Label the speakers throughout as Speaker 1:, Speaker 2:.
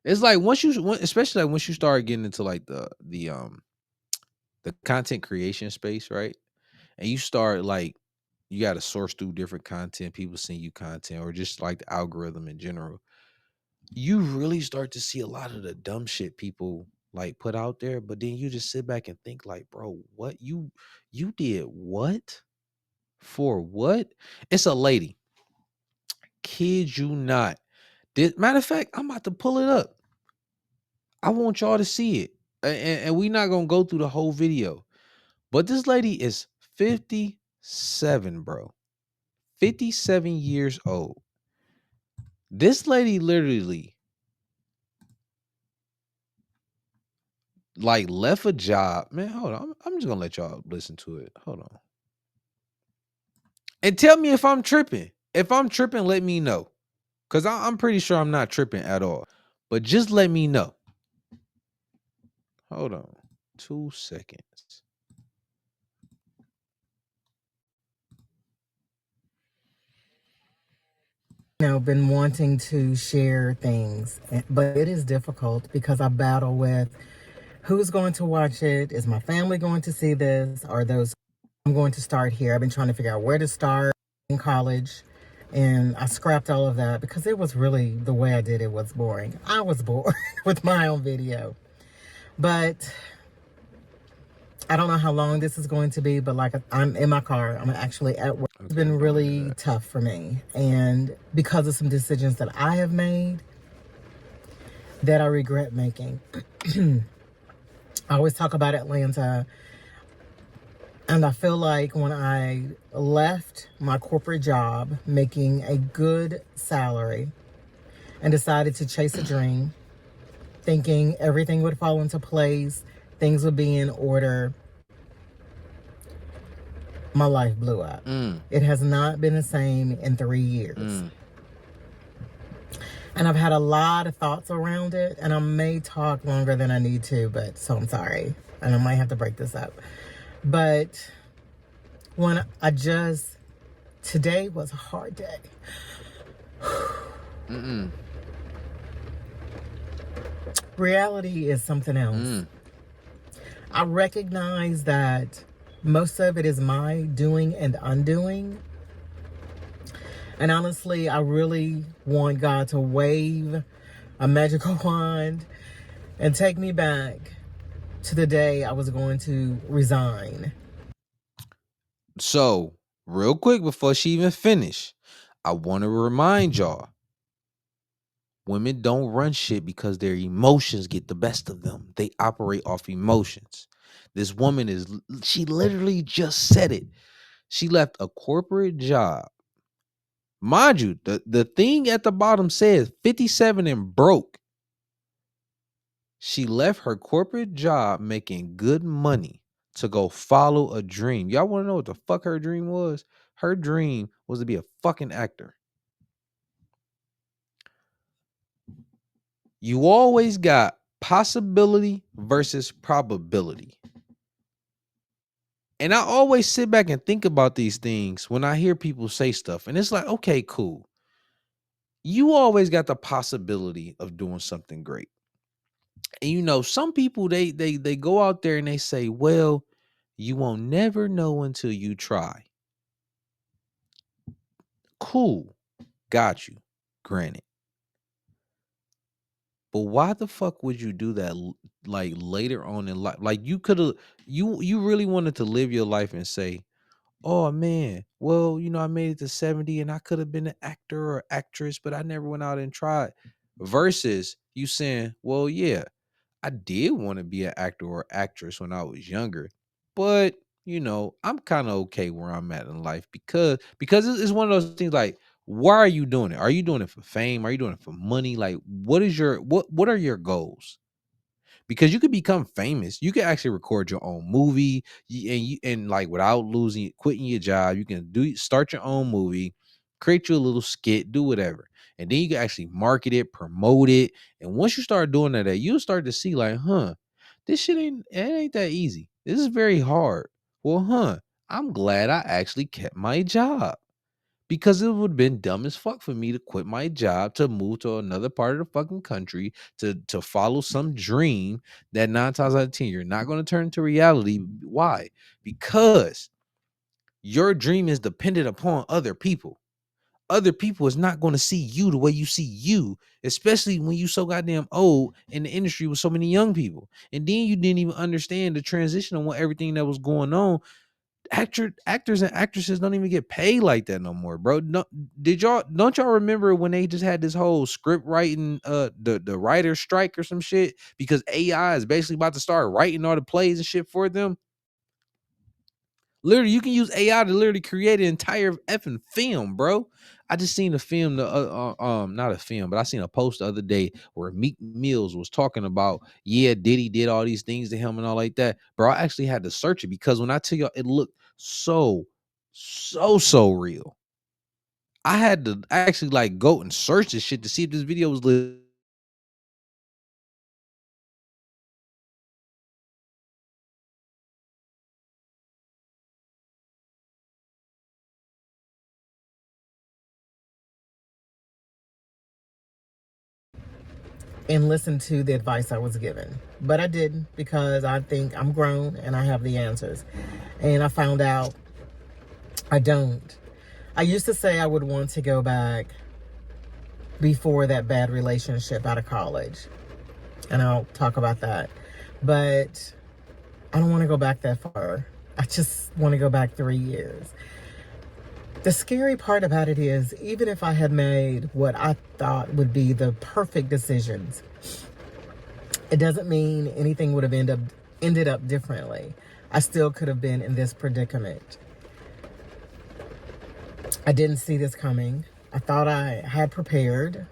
Speaker 1: It's like especially like once you start getting into like the content creation space, right? And you start like you got to source through different content, people send you content, or just like the algorithm in general. You really start to see a lot of the dumb shit people like put out there, but then you just sit back and think like, bro, what you did what? For what? It's a lady. Kid you not. Matter of fact, I'm about to pull it up. I want y'all to see it. And we not gonna go through the whole video. But this lady is 57, bro. 57 years old. This lady literally like left a job. Man, hold on. I'm just gonna let y'all listen to it. Hold on. And tell me if I'm tripping. If I'm tripping, let me know. Cause I'm pretty sure I'm not tripping at all. But just let me know. Hold on. 2 seconds.
Speaker 2: Been wanting to share things, but it is difficult because I battle with who's going to watch it? Is my family going to see this? Are those I'm going to start here? I've been trying to figure out where to start in college. And I scrapped all of that because it was really the way I did it was boring. I was bored with my own video. But I don't know how long this is going to be, but like I'm in my car, I'm actually at work. It's
Speaker 1: Okay,
Speaker 2: been
Speaker 1: go into
Speaker 2: really
Speaker 1: that.
Speaker 2: tough for me. And because of some decisions that I have made that I regret making. I always talk about Atlanta. And I feel like when I left my corporate job, making a good salary, and decided to chase a dream, thinking everything would fall into place, things would be in order, my life blew up.
Speaker 1: Mm,
Speaker 2: It has not been the same in 3 years.
Speaker 1: mm.
Speaker 2: And I've had a lot of thoughts around it, and I may talk longer than I need to, but so I'm sorry. And I might have to break this up. But when I just, today was a hard day.
Speaker 1: Mm-mm.
Speaker 2: Reality is something else.
Speaker 1: Mm.
Speaker 2: I recognize that most of it is my doing and undoing. And honestly, I really want God to wave a magical wand and take me back to the day I was going to resign.
Speaker 1: So, real quick before she even finish, I want to remind y'all, women don't run shit because their emotions get the best of them. They operate off emotions. This woman she literally just said it. She left a corporate job. Mind you, the thing at the bottom says 57 and broke. She left her corporate job making good money to go follow a dream. Y'all want to know what the fuck her dream was? Her dream was to be a fucking actor. You always got possibility versus probability. And I always sit back and think about these things when I hear people say stuff. And it's like, okay, cool. You always got the possibility of doing something great. And you know, some people they go out there and they say, well, you won't never know until you try. Cool. Got you. Granted. But why the fuck would you do that like later on in life? Like you could have you really wanted to live your life and say, "Oh man, well, you know, I made it to 70 and I could have been an actor or actress, but I never went out and tried." Versus you saying, "Well, yeah, I did want to be an actor or actress when I was younger, but you know, I'm kind of okay where I'm at in life because it's one of those things like, why are you doing it? Are you doing it for fame? Are you doing it for money? Like, what are your goals? Because you could become famous. You can actually record your own movie, and like without losing, quitting your job, you can start your own movie, create you a little skit, do whatever, and then you can actually market it, promote it, and once you start doing that, you'll start to see like, this shit ain't that easy. This is very hard. Well, I'm glad I actually kept my job because it would have been dumb as fuck for me to quit my job to move to another part of the fucking country to follow some dream that 9 times out of 10 you're not going to turn into reality. Why? Because your dream is dependent upon other people. Other people is not going to see you the way you see you, especially when you so goddamn old in the industry with so many young people. And then you didn't even understand the transition on what everything that was going on. Actors and actresses don't even get paid like that no more, bro. No, don't y'all remember when they just had this whole script writing the writer strike or some shit because AI is basically about to start writing all the plays and shit for them? Literally, you can use AI to literally create an entire effing film, bro. I just seen a film, not a film, but I seen a post the other day where Meek Mills was talking about, yeah, Diddy did all these things to him and all like that. Bro, I actually had to search it because when I tell y'all, it looked so real. I had to actually like go and search this shit to see if this video was legit.
Speaker 2: And listen to the advice I was given. But I didn't because I think I'm grown and I have the answers. And I found out I don't. I used to say I would want to go back before that bad relationship out of college. And I'll talk about that. But I don't want to go back that far. I just want to go back 3 years. The scary part about it is, even if I had made what I thought would be the perfect decisions, it doesn't mean anything would have ended up differently. I still could have been in this predicament. I didn't see this coming. I thought I had prepared,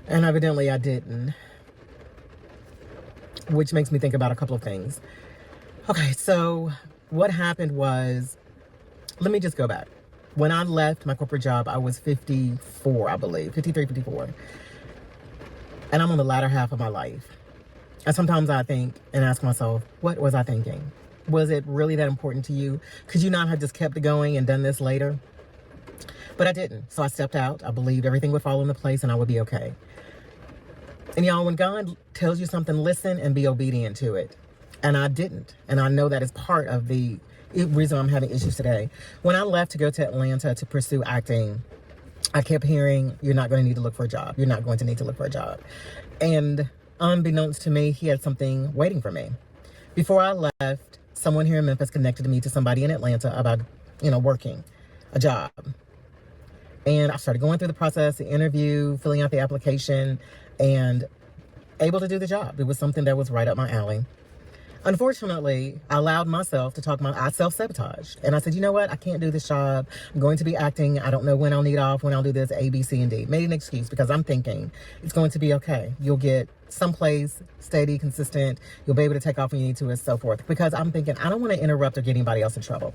Speaker 2: and evidently I didn't, which makes me think about a couple of things. Okay, so what happened was, let me just go back. When I left my corporate job, I was 54, I believe, 53, 54. And I'm on the latter half of my life. And sometimes I think and ask myself, what was I thinking? Was it really that important to you? Could you not have just kept it going and done this later? But I didn't. So I stepped out. I believed everything would fall into place and I would be okay. And y'all, when God tells you something, listen and be obedient to it. And I didn't. And I know that is part of the reason I'm having issues today. When I left to go to Atlanta to pursue acting, I kept hearing, you're not going to need to look for a job. You're not going to need to look for a job. And unbeknownst to me, he had something waiting for me. Before I left, someone here in Memphis connected me to somebody in Atlanta about, working a job. And I started going through the process, the interview, filling out the application, and able to do the job. It was something that was right up my alley. Unfortunately, I allowed myself to I self-sabotaged. And I said, you know what? I can't do this job. I'm going to be acting. I don't know when I'll need off, when I'll do this, A, B, C, and D. Made an excuse because I'm thinking it's going to be okay. You'll get someplace steady, consistent. You'll be able to take off when you need to and so forth. Because I'm thinking I don't want to interrupt or get anybody else in trouble.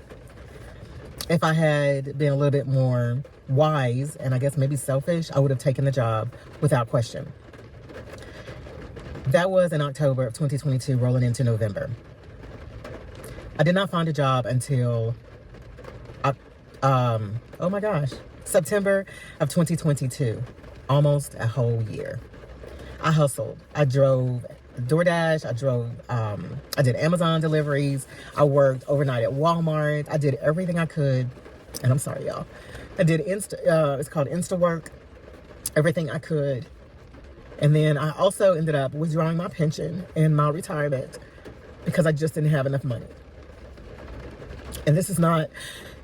Speaker 2: If I had been a little bit more wise and I guess maybe selfish, I would have taken the job without question. That was in October of 2022, rolling into November. I did not find a job until, September of 2022. Almost a whole year. I hustled. I drove DoorDash. I did Amazon deliveries. I worked overnight at Walmart. I did everything I could. And I'm sorry, y'all. I did it's called Insta work. Everything I could. And then I also ended up withdrawing my pension and my retirement because I just didn't have enough money. And this is not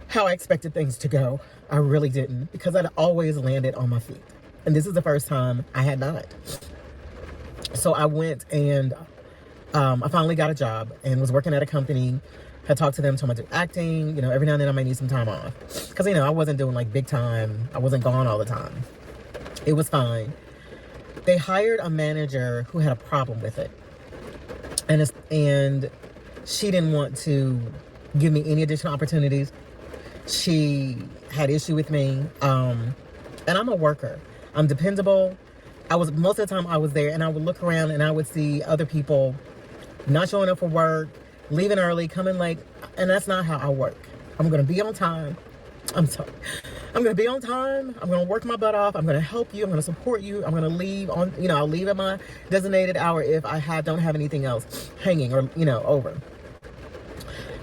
Speaker 2: how I expected things to go. I really didn't, because I'd always landed on my feet. And this is the first time I had not. So I went and I finally got a job and was working at a company. Had talked to them, told them I do acting. Every now and then I might need some time off. Because, I wasn't doing like big time. I wasn't gone all the time. It was fine. They hired a manager who had a problem with it. And she didn't want to give me any additional opportunities. She had issue with me. And I'm a worker. I'm dependable. Most of the time I was there and I would look around and I would see other people not showing up for work, leaving early, coming late. And that's not how I work. I'm going to be on time. I'm sorry. I'm going to be on time. I'm going to work my butt off. I'm going to help you. I'm going to support you. I'm going to leave on, I'll leave at my designated hour if don't have anything else hanging or, over.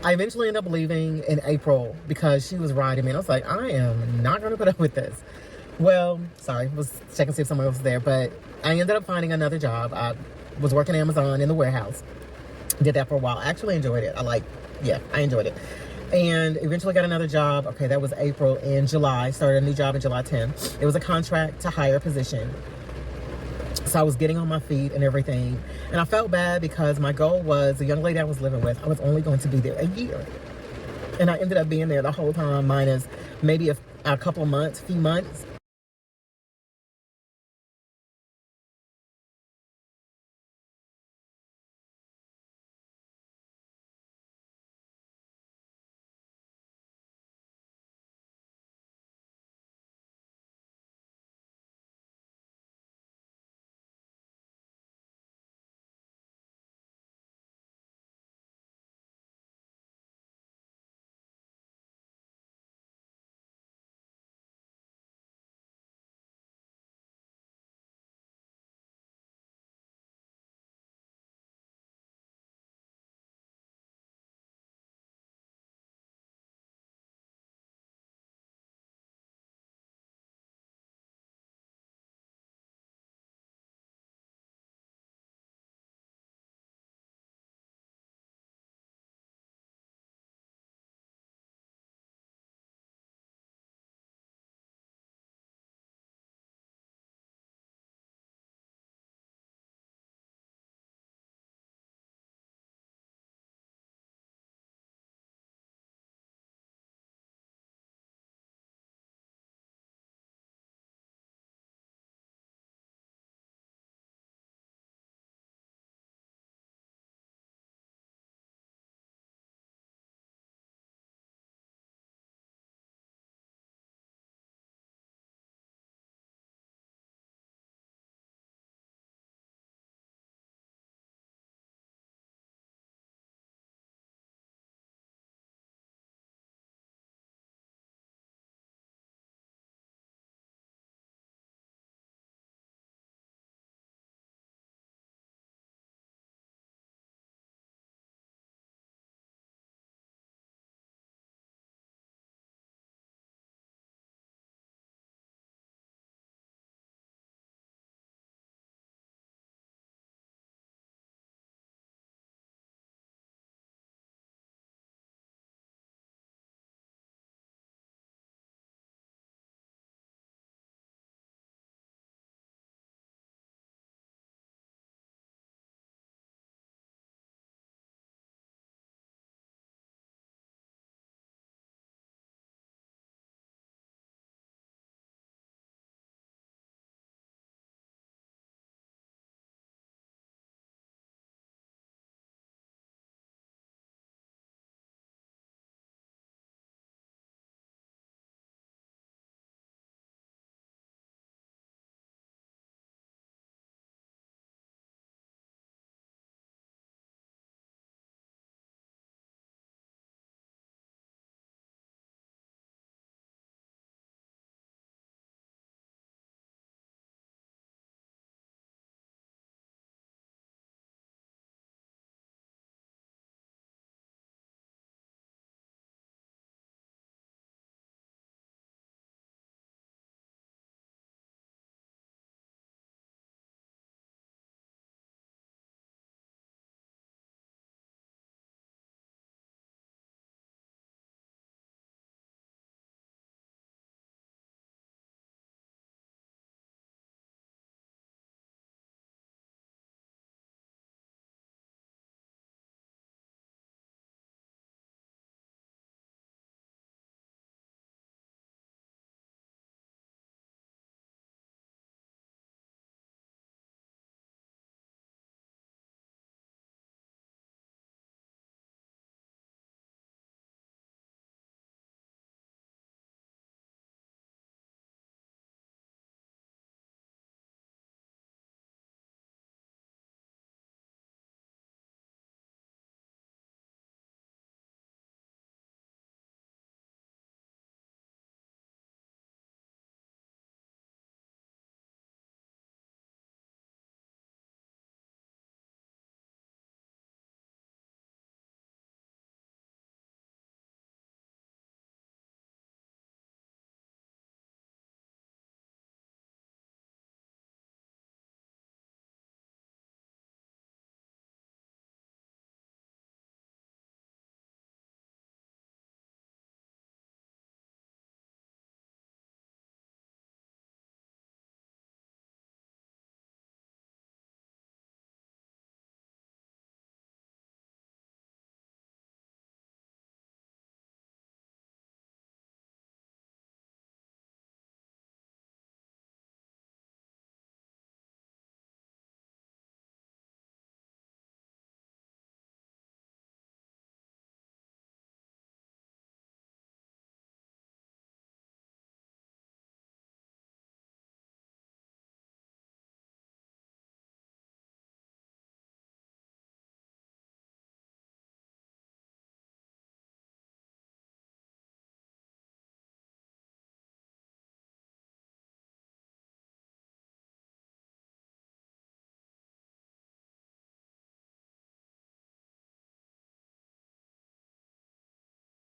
Speaker 2: I eventually ended up leaving in April because she was riding me. And I was like, I am not going to put up with this. Well, sorry, was checking to see if someone else was there, but I ended up finding another job. I was working Amazon in the warehouse. Did that for a while. I actually enjoyed it. I enjoyed it. And eventually got another job. Okay, that was April. In July, started a new job in July 10th. It was a contract to hire position. So I was getting on my feet and everything. And I felt bad because my goal was, the young lady I was living with, I was only going to be there a year. And I ended up being there the whole time, minus maybe a couple of months, few months.